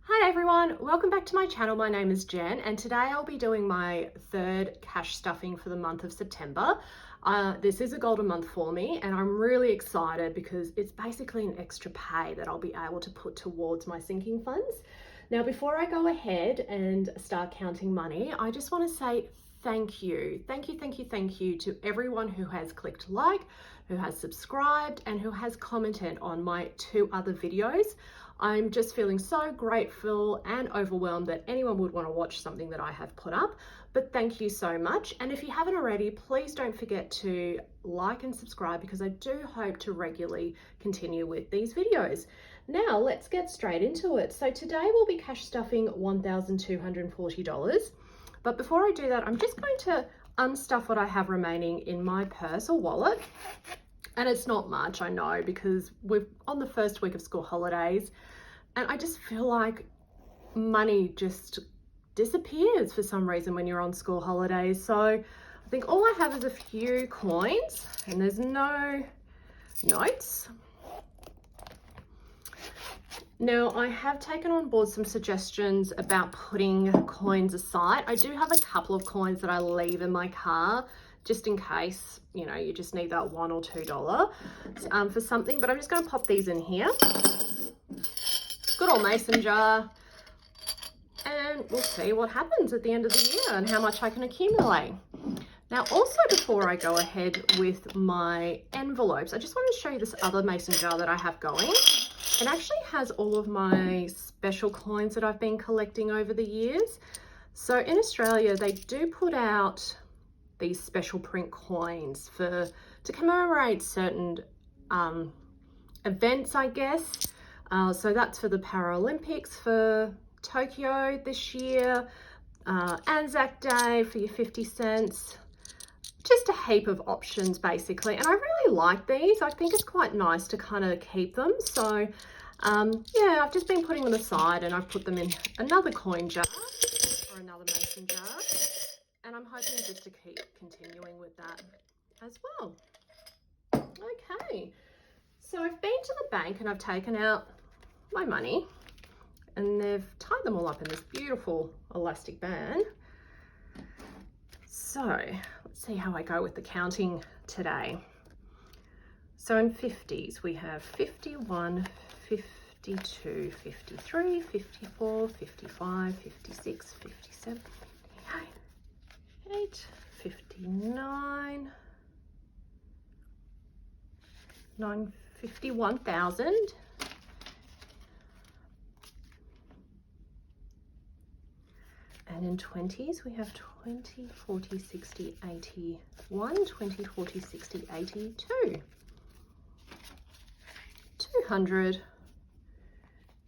Hi everyone, welcome back to my channel. My name is Jen and today I'll be doing my third cash stuffing for the month of September. This is a golden month for me and I'm really excited because it's basically an extra pay that I'll be able to put towards my sinking funds. Now before I go ahead and start counting money, I just want to say thank you to everyone who has clicked like, who has subscribed and who has commented on my two other videos. I'm just feeling so grateful and overwhelmed that anyone would want to watch something that I have put up, but thank you so much. And if you haven't already, please don't forget to like and subscribe because I do hope to regularly continue with these videos. Now let's get straight into it. So today we'll be cash stuffing $1,240. But before I do that, I'm just going to unstuff what I have remaining in my purse or wallet. And it's not much, I know, because we're on the first week of school holidays and I just feel like money just disappears for some reason when you're on school holidays. So I think all I have is a few coins and there's no notes. Now I have taken on board some suggestions about putting coins aside. I do have a couple of coins that I leave in my car just in case, you know, you just need that $1 or $2 for something, but I'm just going to pop these in here. Good old mason jar. And we'll see what happens at the end of the year and how much I can accumulate. Now, also before I go ahead with my envelopes, I just want to show you this other mason jar that I have going. It actually has all of my special coins that I've been collecting over the years. So in Australia, they do put out these special print coins to commemorate certain events, I guess. So that's for the Paralympics for Tokyo this year, Anzac Day for your 50 cents, just a heap of options basically. And I really like these. I think it's quite nice to kind of keep them. So yeah, I've just been putting them aside and I've put them in another coin jar or another mason jar. And I'm hoping just to keep continuing with that as well. Okay, so I've been to the bank and I've taken out my money and they've tied them all up in this beautiful elastic band. So let's see how I go with the counting today. So in 50s, we have 51, 52, 53, 54, 55, 56, 57, 58, 59, 51,000. And in 20s, we have 20, 40, 60, 81, 20, 40, 60, 82, 200.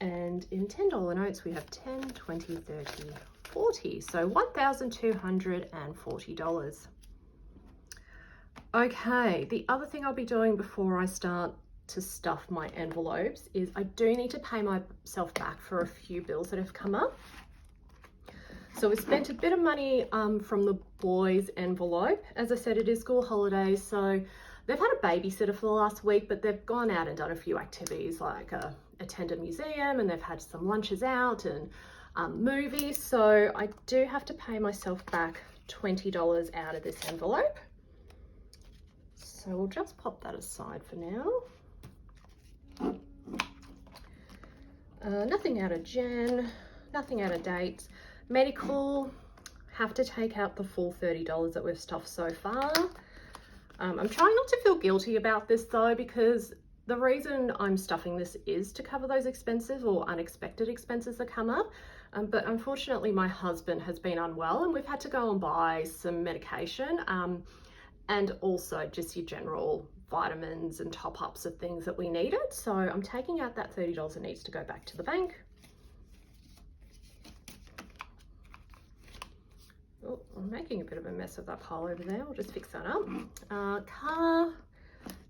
And in $10 notes, we have 10, 20, 30, 40. So $1,240. Okay, the other thing I'll be doing before I start to stuff my envelopes is I do need to pay myself back for a few bills that have come up. So we spent a bit of money from the boys' envelope. As I said, it is school holidays, so they've had a babysitter for the last week, but they've gone out and done a few activities like attend a museum, and they've had some lunches out and movies. So I do have to pay myself back $20 out of this envelope. So we'll just pop that aside for now. Nothing out of Jen, nothing out of dates. Medical, have to take out the full $30 that we've stuffed so far. I'm trying not to feel guilty about this though, because the reason I'm stuffing this is to cover those expenses or unexpected expenses that come up. But unfortunately my husband has been unwell and we've had to go and buy some medication and also just your general vitamins and top-ups of things that we needed. So I'm taking out that $30 that needs to go back to the bank. Oh, I'm making a bit of a mess of that pile over there. I'll just fix that up. Car,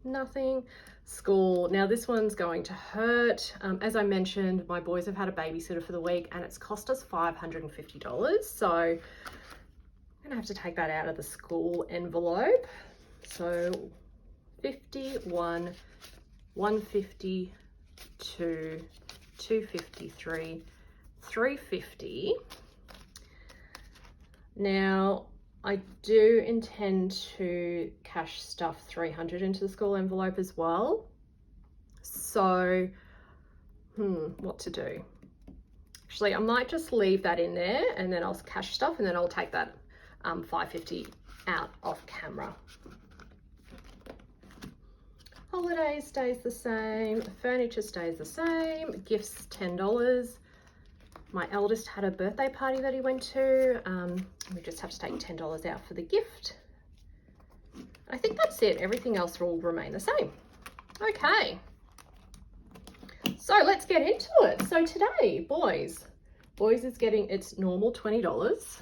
nothing. School, now this one's going to hurt. As I mentioned, my boys have had a babysitter for the week and it's cost us $550. So I'm gonna have to take that out of the school envelope. So 51, 152, 253, $3.50. Now, I do intend to cash stuff $300 into the school envelope as well. So, what to do? Actually, I might just leave that in there and then I'll cash stuff and then I'll take that $5.50 out off camera. Holiday stays the same, furniture stays the same, gifts $10. My eldest had a birthday party that he went to. We just have to take $10 out for the gift. I think that's it. Everything else will remain the same. Okay. So let's get into it. So today, boys is getting its normal $20.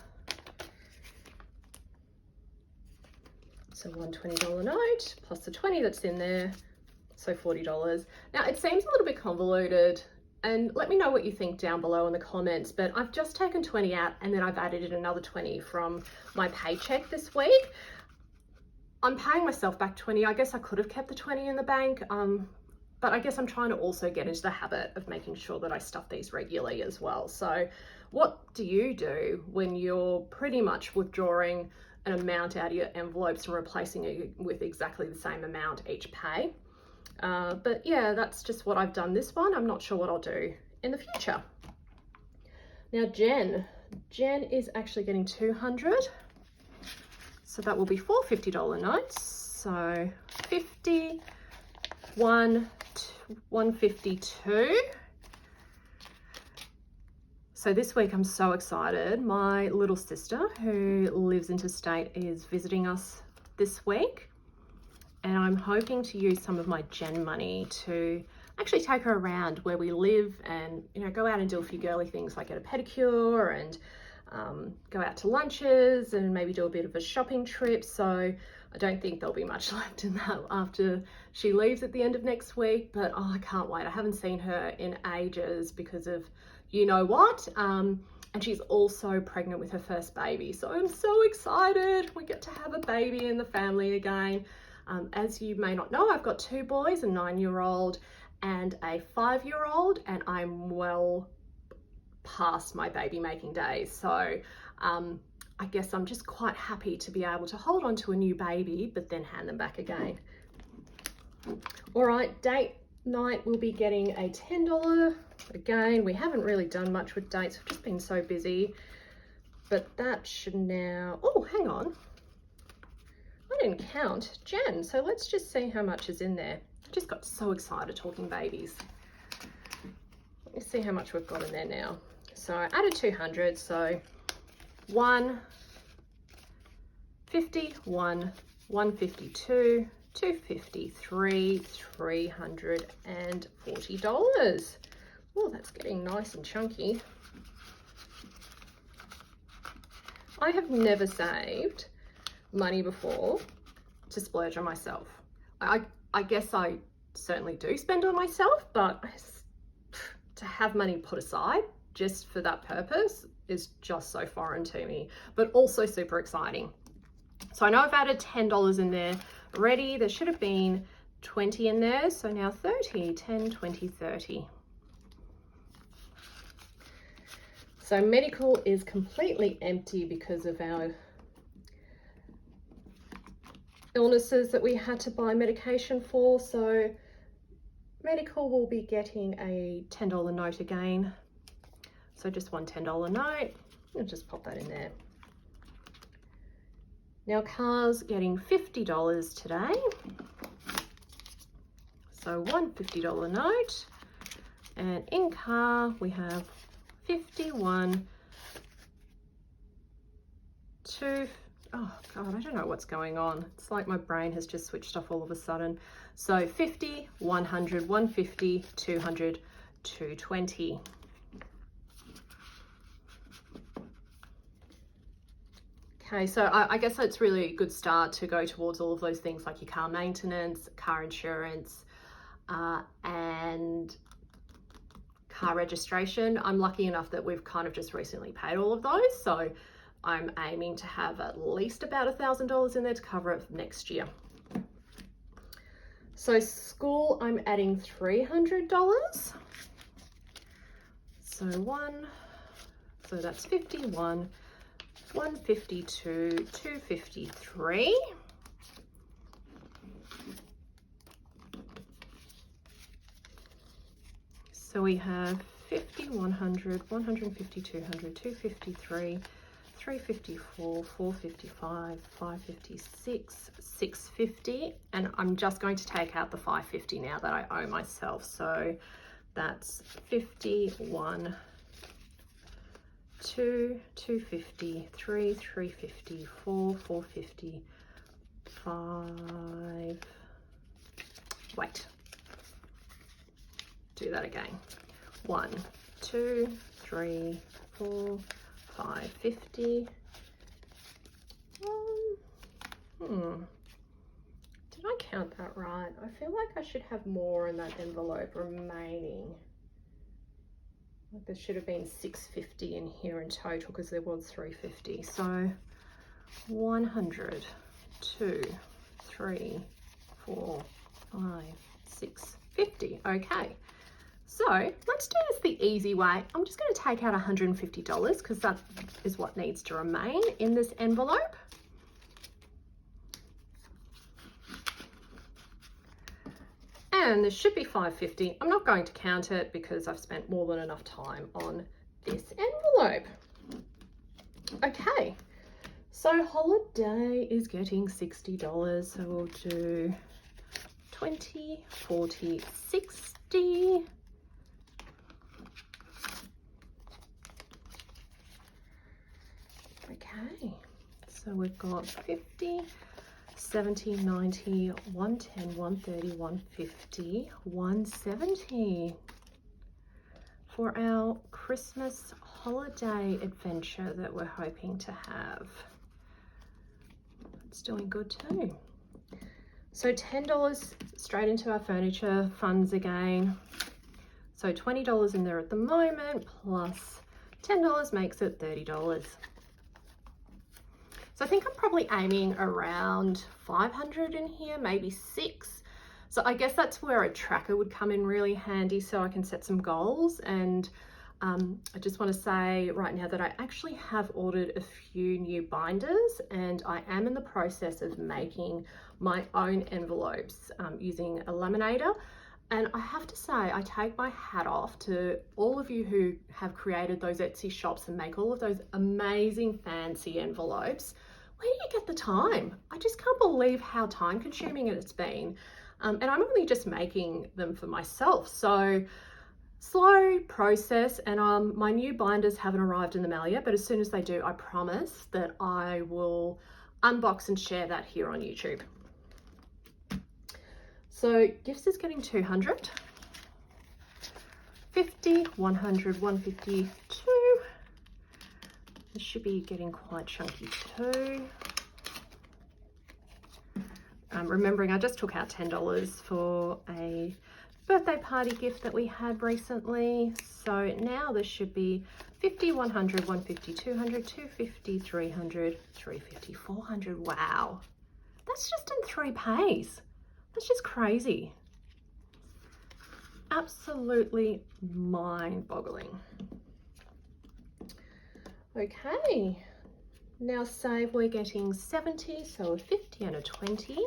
So one $20 note plus the 20 that's in there, so $40. Now it seems a little bit convoluted, and let me know what you think down below in the comments, but I've just taken 20 out and then I've added in another 20 from my paycheck this week. I'm paying myself back 20. I guess I could have kept the 20 in the bank, but I guess I'm trying to also get into the habit of making sure that I stuff these regularly as well. So what do you do when you're pretty much withdrawing an amount out of your envelopes and replacing it with exactly the same amount each pay? But yeah, that's just what I've done this one. I'm not sure what I'll do in the future. Now Jen is actually getting 200. So that will be four $50 notes. So 50, 152. So this week I'm so excited. My little sister who lives interstate is visiting us this week, and I'm hoping to use some of my Gen money to actually take her around where we live and, you know, go out and do a few girly things like get a pedicure and go out to lunches and maybe do a bit of a shopping trip. So I don't think there'll be much left in that after she leaves at the end of next week, but oh, I can't wait. I haven't seen her in ages because of you know what, and she's also pregnant with her first baby. So I'm so excited. We get to have a baby in the family again. As you may not know, I've got two boys, a 9-year-old and a 5-year-old, and I'm well past my baby making days. So I guess I'm just quite happy to be able to hold on to a new baby, but then hand them back again. All right, date night we'll be getting a $10. Again, we haven't really done much with dates. We've just been so busy, but that should now, oh, hang on. I didn't count Jen, so let's just see how much is in there. I just got so excited talking babies. Let me see how much we've got in there now. So I added 200, so 150, 152, 253, $340. Oh, that's getting nice and chunky. I have never saved money before to splurge on myself. I guess I certainly do spend on myself, but to have money put aside just for that purpose is just so foreign to me, but also super exciting. So I know I've added $10 in there already. There should have been 20 in there, so now 30, 10, 20, 30. So medical is completely empty because of our illnesses that we had to buy medication for. So medical will be getting a $10 note again. So just one $10 note. I'll just pop that in there. Now car's getting $50 today. So one $50 note. And in car we have 51, 2, oh God, I don't know what's going on. It's like my brain has just switched off all of a sudden. So 50, 100, 150, 200, 220. Okay, so I guess it's really a good start to go towards all of those things like your car maintenance, car insurance, and car registration. I'm lucky enough that we've kind of just recently paid all of those, so I'm aiming to have at least about $1,000 in there to cover it next year. So school, I'm adding $300. So 1, So that's 51, 152, 253. So we have 50, 100, 150, 200, 253, 354, 455, 556, 650, and I'm just going to take out the 550 now that I owe myself. So that's 51, 2, 250, 3, 350, 4, 450, 5, wait, do that again. 1, 2, 3, 4, 5, 50. Did I count that right? I feel like I should have more in that envelope remaining. Like there should have been 650 in here in total because there was 350. So 100, 2, 3, 4, 5, 6, 50. Okay. So let's do this the easy way. I'm just going to take out $150 because that is what needs to remain in this envelope. And this should be $5.50. I'm not going to count it because I've spent more than enough time on this envelope. Okay, so holiday is getting $60. So we'll do 20, 40, 60. Okay, so we've got 50, 70, 90, 110, 130, 150, 170 for our Christmas holiday adventure that we're hoping to have. It's doing good too. So $10 straight into our furniture funds again. So $20 in there at the moment, plus $10 makes it $30. So I think I'm probably aiming around 500 in here, maybe 6. So I guess that's where a tracker would come in really handy so I can set some goals. And I just want to say right now that I actually have ordered a few new binders and I am in the process of making my own envelopes using a laminator. And I have to say, I take my hat off to all of you who have created those Etsy shops and make all of those amazing fancy envelopes. Where do you get the time? I just can't believe how time consuming it's been. And I'm only just making them for myself. So slow process, and my new binders haven't arrived in the mail yet, but as soon as they do, I promise that I will unbox and share that here on YouTube. So gifts is getting 200, 50, 100, 152. This should be getting quite chunky too. Remembering I just took out $10 for a birthday party gift that we had recently. So now this should be 50, 100, 150, 200, 250, 300, 350, 400. Wow. That's just in 3 pays. That's just crazy. Absolutely mind-boggling. Okay, now save, we're getting 70, so a 50 and a 20.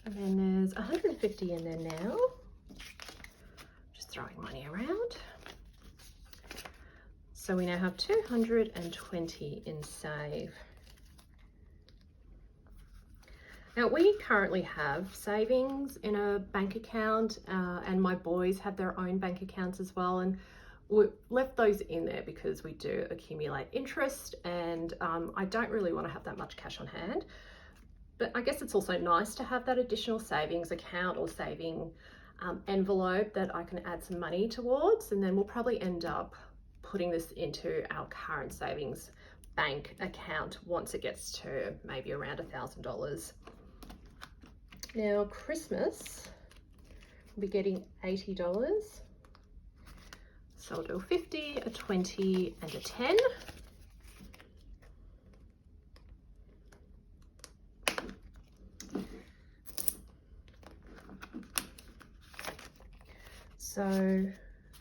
And then there's 150 in there now. Just throwing money around. So we now have 220 in save. Now we currently have savings in a bank account and my boys have their own bank accounts as well, and we left those in there because we do accumulate interest and I don't really want to have that much cash on hand. But I guess it's also nice to have that additional savings account or saving envelope that I can add some money towards, and then we'll probably end up putting this into our current savings bank account once it gets to maybe around $1,000. Now Christmas, we'll be getting $80. So I'll do a 50, a 20 and a 10. So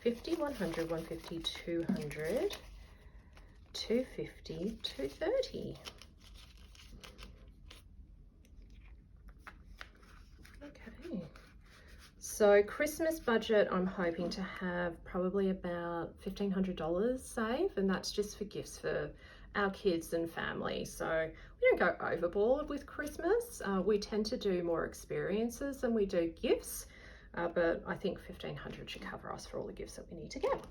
50, 100, 150, 200, 250, 230. Okay. So Christmas budget, I'm hoping to have probably about $1,500 saved, and that's just for gifts for our kids and family. So we don't go overboard with Christmas. We tend to do more experiences than we do gifts, but I think $1,500 should cover us for all the gifts that we need to get.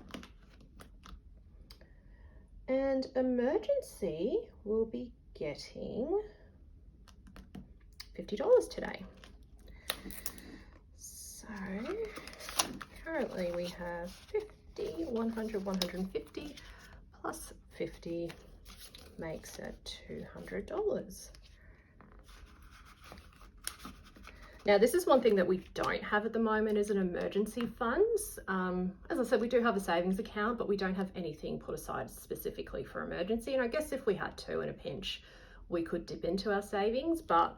And emergency will be getting $50 today. So currently we have 50, 100, 150 plus 50 makes it $200. Now, this is one thing that we don't have at the moment is an emergency funds. As I said, we do have a savings account, but we don't have anything put aside specifically for emergency. And I guess if we had to in a pinch, we could dip into our savings. But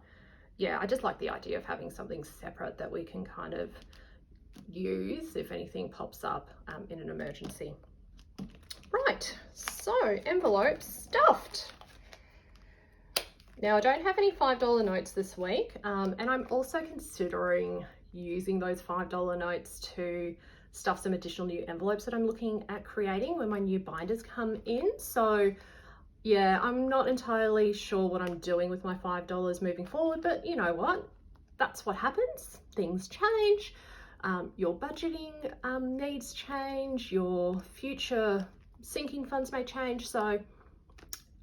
yeah, I just like the idea of having something separate that we can kind of use if anything pops up in an emergency. Right, so envelope stuffed. Now, I don't have any $5 notes this week, and I'm also considering using those $5 notes to stuff some additional new envelopes that I'm looking at creating when my new binders come in. So yeah, I'm not entirely sure what I'm doing with my $5 moving forward, but you know what? That's what happens. Things change. Your budgeting needs change. Your future sinking funds may change. So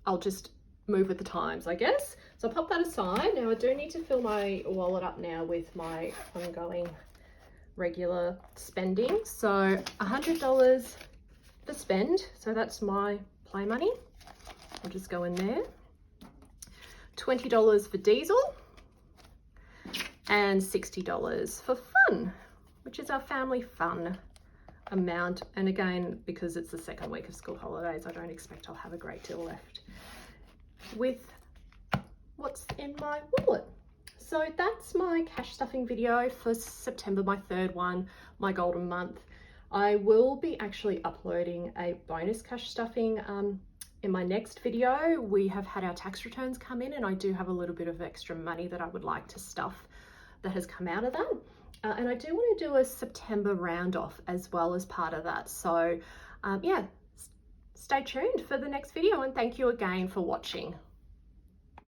I'll just move with the times, I guess. So I'll pop that aside. Now I do need to fill my wallet up now with my ongoing regular spending. So $100 for spend. So that's my play money. I'll just go in there. $20 for diesel and $60 for fun, which is our family fun amount. And again, because it's the second week of school holidays, I don't expect I'll have a great deal left with what's in my wallet. So that's my cash stuffing video for September, my third one, my golden month. I will be actually uploading a bonus cash stuffing in my next video. We have had our tax returns come in and I do have a little bit of extra money that I would like to stuff that has come out of that. And I do want to do a September round off as well as part of that. So yeah, stay tuned for the next video and thank you again for watching.